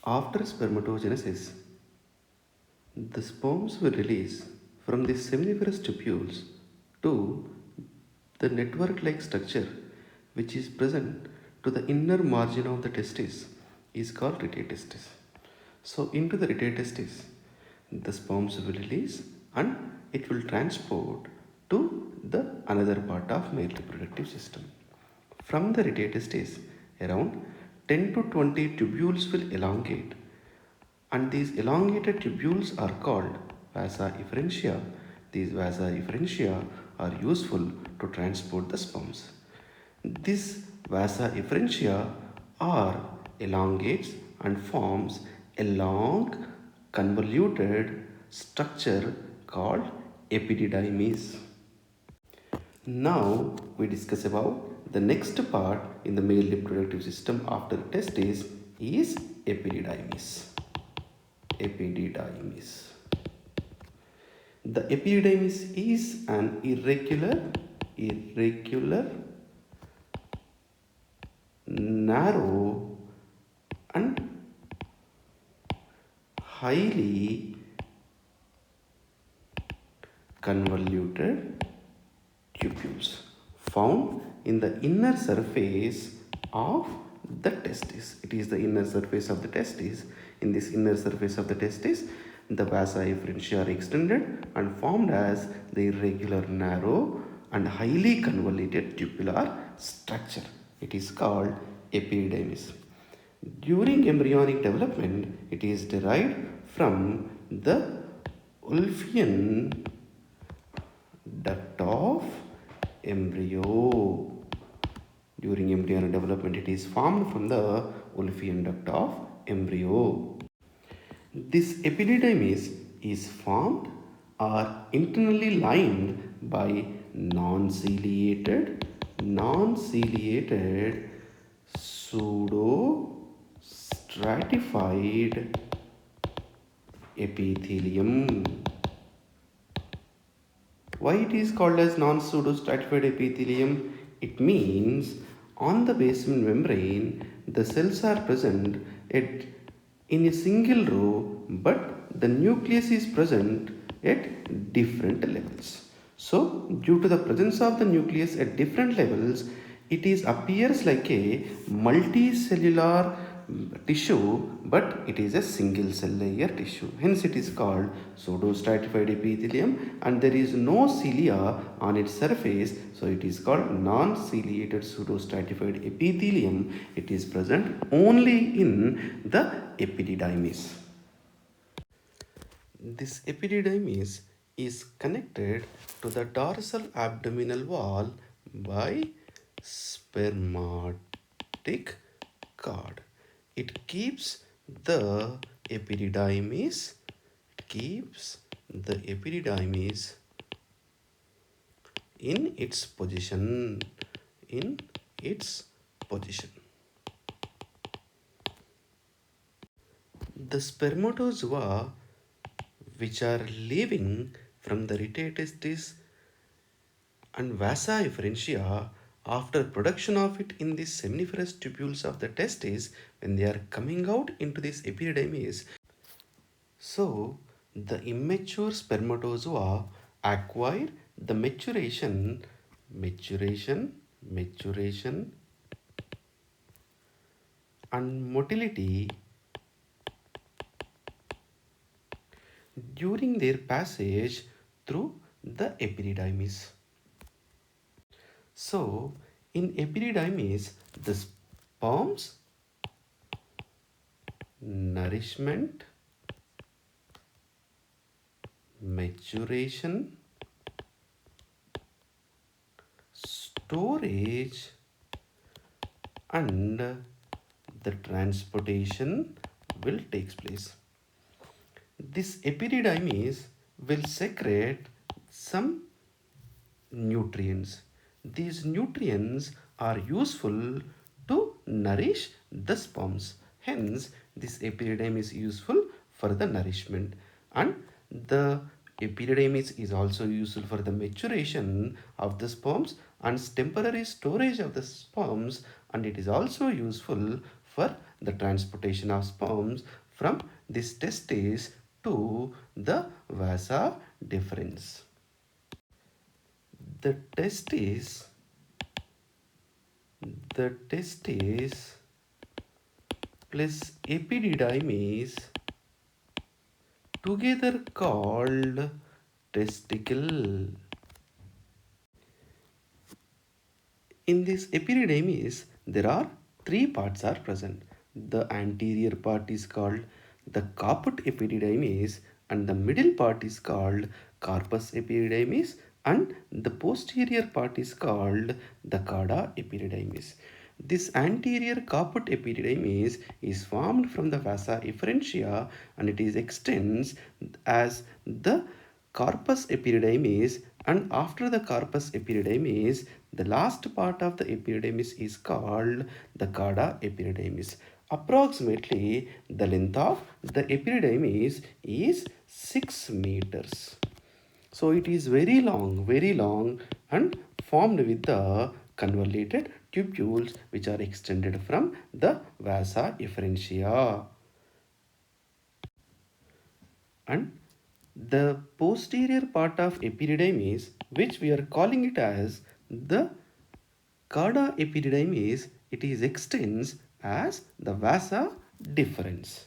After spermatogenesis, the sperms will release from the seminiferous tubules to the network-like structure which is present to the inner margin of the testis is called rete testis. So into the rete testis, the sperms will release and it will transport to the another part of male reproductive system. From the rete testis, around 10 to 20 tubules will elongate, and these elongated tubules are called vasa efferentia. These vasa efferentia are useful to transport the sperms. This vasa efferentia are elongates and forms a long convoluted structure called epididymis. Now we discuss about the next part in the male reproductive system after testes is epididymis. Epididymis. The epididymis is an irregular, narrow and highly convoluted tubules found in the inner surface of the testis. It is the inner surface of the testis. In this inner surface of the testis, the vasa efferentia are extended and formed as the irregular, narrow and highly convoluted tubular structure. It is called epididymis. During embryonic development, it is derived from the Wolffian duct of embryo. During embryonic development, it is formed from the Wolffian duct of embryo. This epididymis is formed or internally lined by non-ciliated pseudo-stratified epithelium. Why it is called as non-pseudo-stratified epithelium? It means on the basement membrane, the cells are present in a single row, but the nucleus is present at different levels. So, due to the presence of the nucleus at different levels, it appears like a multicellular tissue, but it is a single cell layer tissue. Hence it is called pseudo-stratified epithelium, and there is no cilia on its surface, so it is called non-ciliated pseudo-stratified epithelium. It is present only in the epididymis. This epididymis is connected to the dorsal abdominal wall by spermatic cord. It keeps the epididymis in its position. The spermatozoa which are leaving from the rete testis and vasa efferentia after production of it in the seminiferous tubules of the testis, when they are coming out into this epididymis, so the immature spermatozoa acquire the maturation and motility during their passage through the epididymis. So, in epididymis, the sperms, nourishment, maturation, storage, and the transportation will take place. This epididymis will secrete some nutrients. These nutrients are useful to nourish the sperms. Hence, this epididymis is useful for the nourishment, and the epididymis is also useful for the maturation of the sperms and temporary storage of the sperms, and it is also useful for the transportation of sperms from this testis to the vasa deferens. The testis, the testis plus epididymis together called testicle. In this epididymis, there are three parts are present. The anterior part is called the caput epididymis, and the middle part is called corpus epididymis, and the posterior part is called the cauda epididymis. This anterior caput epididymis is formed from the vasa efferentia, and it is extends as the corpus epididymis, and after the corpus epididymis, the last part of the epididymis is called the cauda epididymis. Approximately the length of the epididymis is 6 meters. So it is very long and formed with the convoluted tubules which are extended from the vasa efferentia. And the posterior part of epididymis, which we are calling it as the cauda epididymis, it is extends as the vasa deferens.